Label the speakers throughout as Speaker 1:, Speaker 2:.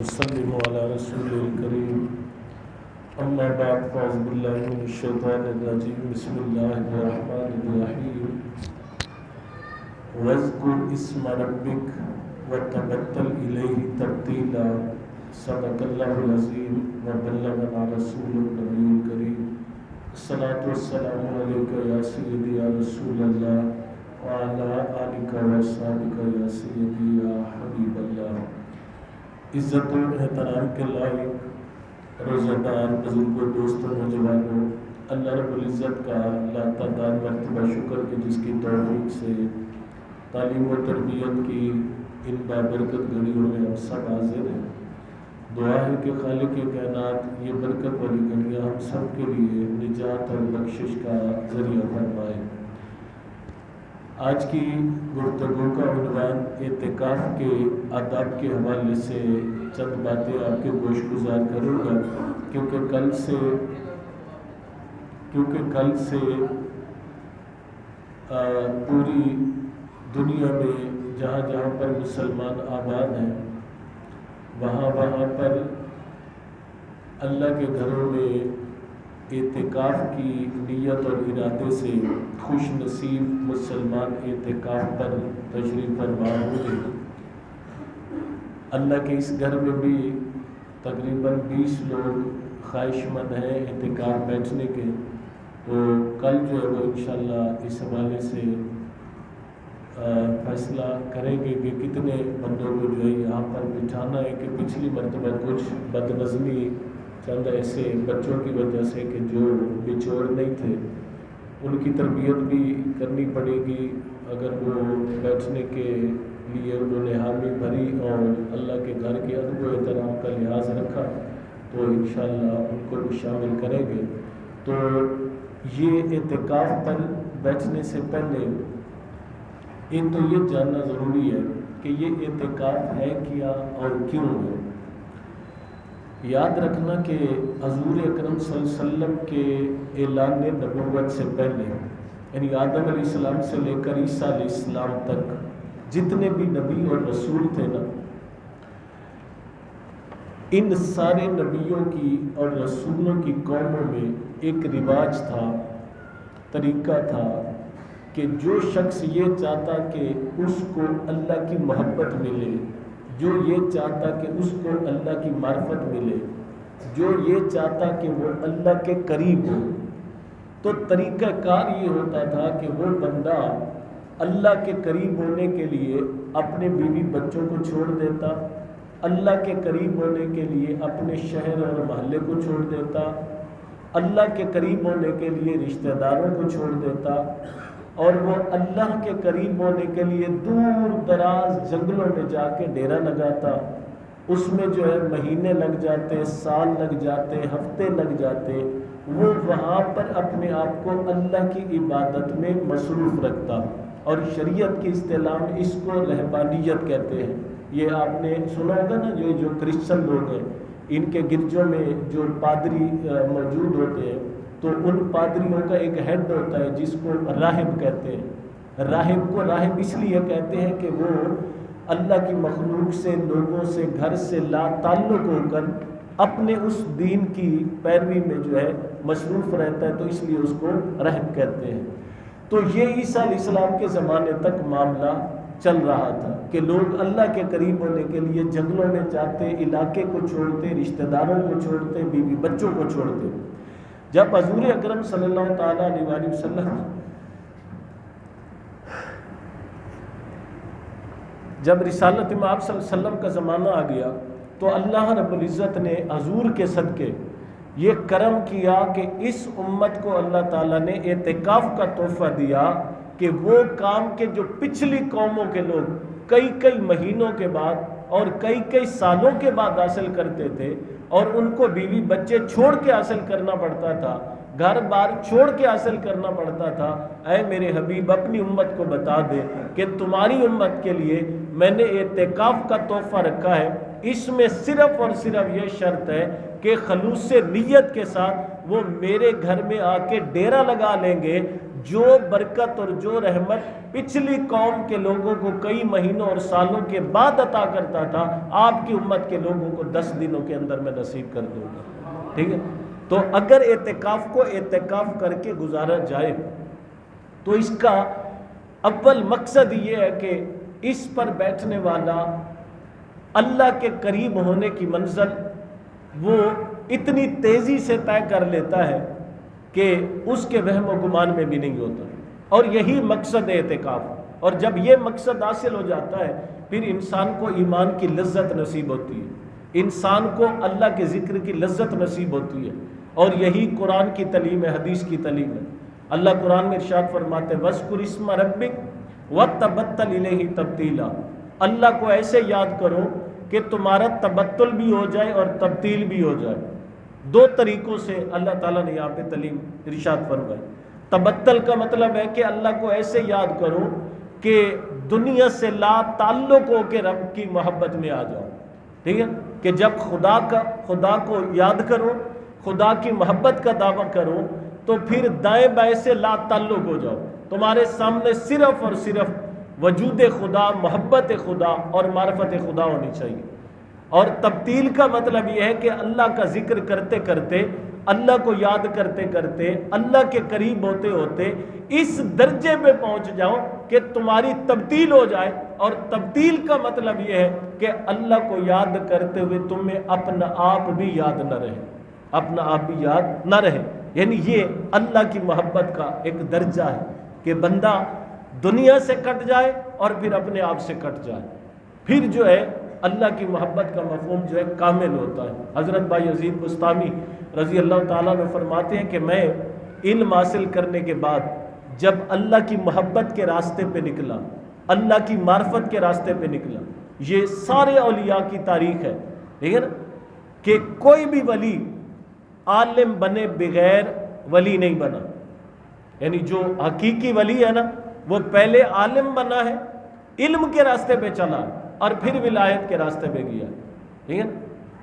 Speaker 1: وسلم على رسول الكريم اما بعد فاعوذ بالله من الشيطان الرجيم بسم الله الرحمن الرحيم واذكر اسم ربك وتبتل اليه تبتيلا صدق الله العظيم وبلغنا رسول النبي الكريم الصلاة والسلام عليك يا سيدي يا رسول الله وعلى آلك وصحبك يا سيدي يا حبيب الله۔ عزت و احترام کے لائق روزہ دار بزرگوں دوستوں نوجوانوں، اللہ رب العزت کا لاتعداد مرتبہ شکر کہ جس کی توفیق سے تعلیم و تربیت کی ان بابرکت گھڑیوں میں ہم سب حاضر ہیں۔ دعا ہے کہ خالق کائنات یہ برکت والی گھڑیاں ہم سب کے لیے نجات اور بخشش کا ذریعہ فرمائے۔ آج کی گفتگو کا عنوان اعتکاف کے آداب کے حوالے سے چند باتیں آپ کے گوش گزار کروں گا، کیونکہ کل سے پوری دنیا میں جہاں جہاں پر مسلمان آباد ہیں وہاں پر اللہ کے گھروں میں اعتکاف کی نیت اور ارادے سے خوش نصیب مسلمان اعتکاف پر تشریف فرما ہوئے۔ اللہ کے اس گھر میں بھی تقریباً 20 لوگ خواہش مند ہیں اعتکاف بیٹھنے کے، تو کل جو ہے وہ انشاءاللہ اس حوالے سے فیصلہ کریں گے کہ کتنے بندوں کو جو ہے یہاں پر بٹھانا ہے، کہ پچھلی مرتبہ کچھ بدنظمی چند ایسے بچوں کی وجہ سے کہ جو بچور نہیں تھے ان کی تربیت بھی کرنی پڑے گی۔ اگر وہ بیٹھنے کے لیے انہوں نے حامی بھری اور اللہ کے گھر کے ادب و احترام کا لحاظ رکھا تو انشاءاللہ ان کو بھی شامل کریں گے۔ تو یہ اعتکاف پر بیٹھنے سے پہلے ایک تو یہ جاننا ضروری ہے کہ یہ اعتکاف ہے کیا اور کیوں ہے۔ یاد رکھنا کہ حضور اکرم صلی اللہ علیہ وسلم کے اعلان نبوت سے پہلے، یعنی آدم علیہ السلام سے لے کر عیسیٰ علیہ السلام تک جتنے بھی نبی اور رسول تھے نا، ان سارے نبیوں کی اور رسولوں کی قوموں میں ایک رواج تھا، طریقہ تھا کہ جو شخص یہ چاہتا کہ اس کو اللہ کی محبت ملے، جو یہ چاہتا کہ اس کو اللہ کی معرفت ملے، جو یہ چاہتا کہ وہ اللہ کے قریب ہو، تو طریقہ کار یہ ہوتا تھا کہ وہ بندہ اللہ کے قریب ہونے کے لیے اپنے بیوی بچوں کو چھوڑ دیتا، اللہ کے قریب ہونے کے لیے اپنے شہر اور محلے کو چھوڑ دیتا، اللہ کے قریب ہونے کے لیے رشتہ داروں کو چھوڑ دیتا، اور وہ اللہ کے قریب ہونے کے لیے دور دراز جنگلوں میں جا کے ڈیرا لگاتا۔ اس میں جو ہے مہینے لگ جاتے، سال لگ جاتے، ہفتے لگ جاتے، وہ وہاں پر اپنے آپ کو اللہ کی عبادت میں مصروف رکھتا، اور شریعت کی اصطلاح میں اس کو رہبانیت کہتے ہیں۔ یہ آپ نے سنا ہوگا نا، جو کرسچن لوگ ہیں ان کے گرجوں میں جو پادری موجود ہوتے ہیں تو ان پادریوں کا ایک ہیڈ ہوتا ہے جس کو راہب کہتے ہیں۔ راہب کو راہب اس لیے کہتے ہیں کہ وہ اللہ کی مخلوق سے، لوگوں سے، گھر سے لا تعلق ہو کر اپنے اس دین کی پیروی میں جو ہے مصروف رہتا ہے، تو اس لیے اس کو راہب کہتے ہیں۔ تو یہ عیسیٰ علیہ السلام کے زمانے تک معاملہ چل رہا تھا کہ لوگ اللہ کے قریب ہونے کے لیے جنگلوں میں جاتے، علاقے کو چھوڑتے، رشتہ داروں کو چھوڑتے، بیوی بچوں کو چھوڑتے۔ جب حضور اکرم صلی اللہ تعالیٰ علیہ وآلہ وسلم جب رسالت میں آپ صلی اللہ علیہ وسلم کا زمانہ آ گیا تو اللہ رب العزت نے حضور کے صدقے یہ کرم کیا کہ اس امت کو اللہ تعالیٰ نے اعتکاف کا تحفہ دیا کہ وہ کام کے جو پچھلی قوموں کے لوگ کئی مہینوں کے بعد اور کئی سالوں کے بعد حاصل کرتے تھے، اور ان کو بیوی بچے چھوڑ کے حاصل کرنا پڑتا تھا، گھر بار چھوڑ کے حاصل کرنا پڑتا تھا، اے میرے حبیب اپنی امت کو بتا دے کہ تمہاری امت کے لیے میں نے اعتکاف کا تحفہ رکھا ہے۔ اس میں صرف اور صرف یہ شرط ہے کہ خلوص نیت کے ساتھ وہ میرے گھر میں آ کے ڈیرا لگا لیں گے، جو برکت اور جو رحمت پچھلی قوم کے لوگوں کو کئی مہینوں اور سالوں کے بعد عطا کرتا تھا، آپ کی امت کے لوگوں کو 10 دنوں کے اندر میں نصیب کر دوں گا۔ ٹھیک ہے، تو اگر اعتکاف کو اعتکاف کر کے گزارا جائے تو اس کا اول مقصد یہ ہے کہ اس پر بیٹھنے والا اللہ کے قریب ہونے کی منزل وہ اتنی تیزی سے طے کر لیتا ہے کہ اس کے وہم و گمان میں بھی نہیں ہوتا، اور یہی مقصد اعتکاف۔ اور جب یہ مقصد حاصل ہو جاتا ہے پھر انسان کو ایمان کی لذت نصیب ہوتی ہے، انسان کو اللہ کے ذکر کی لذت نصیب ہوتی ہے، اور یہی قرآن کی تعلیم ہے، حدیث کی تعلیم ہے۔ اللہ قرآن میں ارشاد فرماتے ہیں وَاذْكُرِ اسْمَ رَبِّكَ وَتَبَتَّلْ إِلَيْهِ تَبْتِيلًا، اللہ کو ایسے یاد کرو کہ تمہارا تبتل بھی ہو جائے اور تبتیل بھی ہو جائے۔ دو طریقوں سے اللہ تعالیٰ نے یہاں پہ تعلیم ارشاد فرمائی۔ تبتل کا مطلب ہے کہ اللہ کو ایسے یاد کرو کہ دنیا سے لا تعلق ہو کے رب کی محبت میں آ جاؤ۔ ٹھیک ہے، کہ جب خدا کو یاد کرو، خدا کی محبت کا دعویٰ کرو، تو پھر دائیں بائیں سے لا تعلق ہو جاؤ، تمہارے سامنے صرف اور صرف وجود خدا، محبت خدا اور معرفت خدا ہونی چاہیے۔ اور تبتیل کا مطلب یہ ہے کہ اللہ کا ذکر کرتے کرتے، اللہ کو یاد کرتے کرتے، اللہ کے قریب ہوتے ہوتے اس درجے پہ پہنچ جاؤ کہ تمہاری تبتیل ہو جائے۔ اور تبتیل کا مطلب یہ ہے کہ اللہ کو یاد کرتے ہوئے تمہیں اپنا آپ بھی یاد نہ رہے، اپنا آپ بھی یاد نہ رہے۔ یعنی یہ اللہ کی محبت کا ایک درجہ ہے کہ بندہ دنیا سے کٹ جائے اور پھر اپنے آپ سے کٹ جائے، پھر جو ہے اللہ کی محبت کا مفہوم جو ہے کامل ہوتا ہے۔ حضرت بھائی یزید بستامی رضی اللہ تعالیٰ نے فرماتے ہیں کہ میں علم حاصل کرنے کے بعد جب اللہ کی محبت کے راستے پہ نکلا، اللہ کی معرفت کے راستے پہ نکلا، یہ سارے اولیاء کی تاریخ ہے، ٹھیک ہے نا، کہ کوئی بھی ولی عالم بنے بغیر ولی نہیں بنا۔ یعنی جو حقیقی ولی ہے نا وہ پہلے عالم بنا ہے، علم کے راستے پہ چلا اور پھر ولایت کے راستے پہ گیا، ٹھیک ہے۔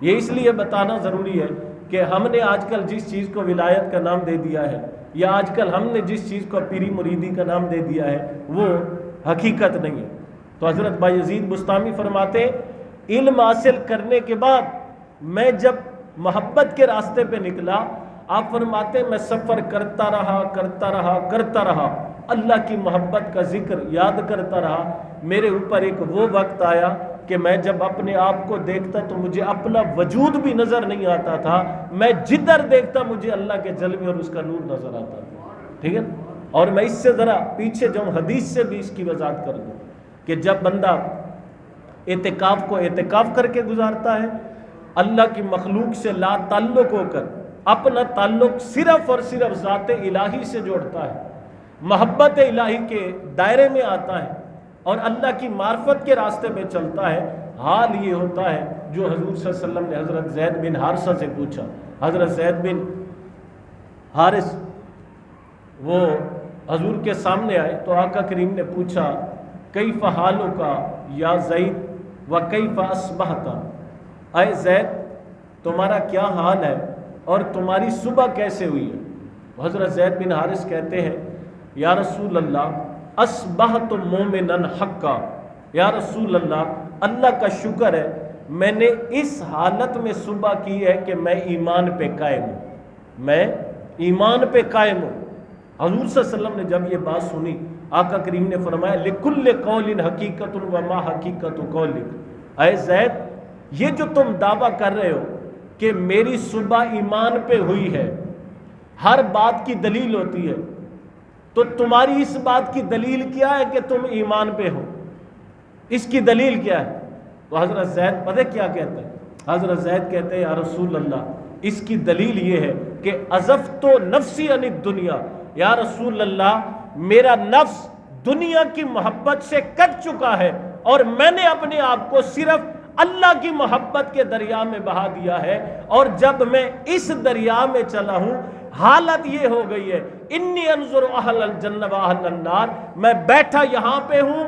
Speaker 1: یہ اس لیے بتانا ضروری ہے کہ ہم نے آج کل جس چیز کو ولایت کا نام دے دیا ہے، یا آج کل ہم نے جس چیز کو پیری مریدی کا نام دے دیا ہے، وہ حقیقت نہیں ہے۔ تو حضرت بھائی یزید بستامی فرماتے ہیں علم حاصل کرنے کے بعد میں جب محبت کے راستے پہ نکلا، آپ فرماتے ہیں میں سفر کرتا رہا، اللہ کی محبت کا ذکر یاد کرتا رہا۔ میرے اوپر ایک وہ وقت آیا کہ میں جب اپنے آپ کو دیکھتا تو مجھے اپنا وجود بھی نظر نہیں آتا تھا، میں جدھر دیکھتا مجھے اللہ کے جلوے اور اس کا نور نظر آتا تھا، ٹھیک ہے۔ اور میں اس سے ذرا پیچھے جاؤں، حدیث سے بھی اس کی وضاحت کر دوں کہ جب بندہ اعتکاف کو اعتکاف کر کے گزارتا ہے، اللہ کی مخلوق سے لا تعلق ہو کر اپنا تعلق صرف اور صرف ذات الہی سے جوڑتا ہے، محبت الہی کے دائرے میں آتا ہے اور اللہ کی معرفت کے راستے میں چلتا ہے، حال یہ ہوتا ہے جو حضور صلی اللہ علیہ وسلم نے حضرت زید بن حارثہ سے پوچھا۔ حضرت زید بن حارث وہ حضور کے سامنے آئے تو آقا کریم نے پوچھا کیف حالک یا زید و کیف اصبحت، اے زید تمہارا کیا حال ہے اور تمہاری صبح کیسے ہوئی ہے؟ حضرت زید بن حارث کہتے ہیں یا رسول اللہ اصبحت مومنا حقا، یا رسول اللہ اللہ کا شکر ہے میں نے اس حالت میں صبح کی ہے کہ میں ایمان پہ قائم ہوں، میں ایمان پہ قائم ہوں۔ حضور صلی اللہ علیہ وسلم نے جب یہ بات سنی، آقا کریم نے فرمایا لکل قول حقیقت وما حقیقت قولک، اے زید یہ جو تم دعویٰ کر رہے ہو کہ میری صبح ایمان پہ ہوئی ہے، ہر بات کی دلیل ہوتی ہے، تو تمہاری اس بات کی دلیل کیا ہے کہ تم ایمان پہ ہو؟ اس کی دلیل کیا ہے؟ تو حضرت زید پتہ کیا کہتے ہیں؟ حضرت زید کہتے ہیں یا رسول اللہ اس کی دلیل یہ ہے کہ عزفت نفسی عن الدنیا، یا رسول اللہ میرا نفس دنیا کی محبت سے کٹ چکا ہے اور میں نے اپنے آپ کو صرف اللہ کی محبت کے دریا میں بہا دیا ہے، اور جب میں اس دریا میں چلا ہوں حالت یہ ہو گئی ہے انی انظر اہل الجنہ و اہل النار، میں بیٹھا یہاں پہ ہوں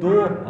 Speaker 1: 2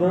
Speaker 1: 2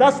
Speaker 1: 10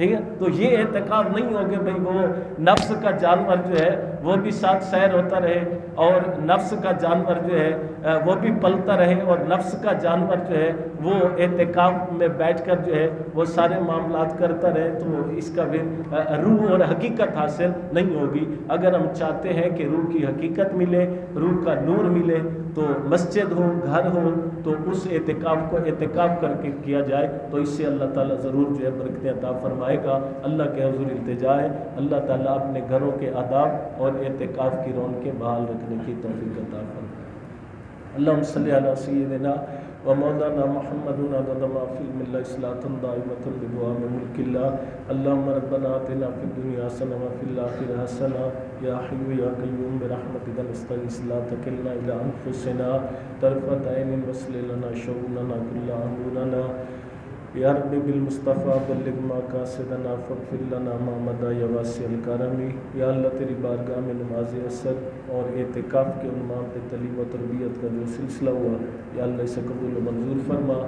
Speaker 1: ٹھیک ہے، تو یہ اعتکاف نہیں ہو کہ بھئی وہ نفس کا جانور جو ہے وہ بھی ساتھ سیر ہوتا رہے اور نفس کا جانور جو ہے وہ بھی پلتا رہے اور نفس کا جانور جو ہے وہ اعتکاف میں بیٹھ کر جو ہے وہ سارے معاملات کرتا رہے، تو اس کا بھی روح اور حقیقت حاصل نہیں ہوگی۔ اگر ہم چاہتے ہیں کہ روح کی حقیقت ملے، روح کا نور ملے، تو مسجد ہو، گھر ہو، تو اس اعتکاف کو اعتکاف کر کے کیا جائے، تو اس سے اللہ تعالیٰ ضرور جو ہے برکتیں عطا فرمائے گا۔ اللہ کے حضور التجا ہے، اللہ تعالیٰ اپنے گھروں کے آداب اور اعتکاف کی رونقیں بحال رکھنے کی توفیق عطا فرمائے۔ اللہم صلی علی سیدنا و مولانا محمد عدد ما فی الملہ اصلاۃ دائمۃ بدوام ملک اللہ۔ اللہم ربنا آتنا فی الدنیا حسنہ و فی الآخرہ حسنہ یا حی یا قیوم برحمتک نستغیث لا تکلنا الی انفسنا طرفۃ عین واصلح لنا شؤوننا کل امورنا یا رب بالمصطفیٰ بلغ مقاصدنا فاغفر لنا ما مضی یا واسع الکرم۔ یا اللہ تیری بارگاہ میں نماز عصر اور اعتکاف کے عنوان پہ تعلیم و تربیت کا جو سلسلہ ہوا، یا اللہ اسے قبول و منظور فرما۔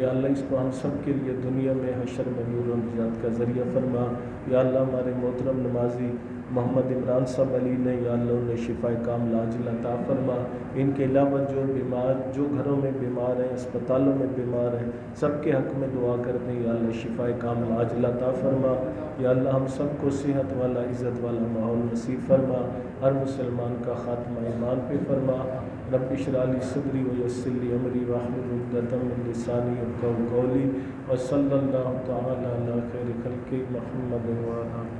Speaker 1: یا اللہ اس کو ہم سب کے لیے دنیا میں حشر میں نور و نجات کا ذریعہ فرما۔ یا اللہ ہمارے محترم نمازی محمد عمران صاحب علی نے، یا اللہ انہیں شفائے کاملہ عاجل عطا فرما۔ ان کے علاوہ جو بیمار، جو گھروں میں بیمار ہیں، اسپتالوں میں بیمار ہیں، سب کے حق میں دعا کرتے ہیں، یا اللہ شفائے کاملہ عاجل عطا فرما۔ یا اللہ ہم سب کو صحت والا، عزت والا ماحول نصیب فرما، ہر مسلمان کا خاتمہ ایمان پہ فرما۔ رب اشرح لی صدری ویسر لی امری واحلل عقدۃ من لسانی یفقہوا قولی، وصلی اللہ تعالی علی خیر خلقہ محمد وعلی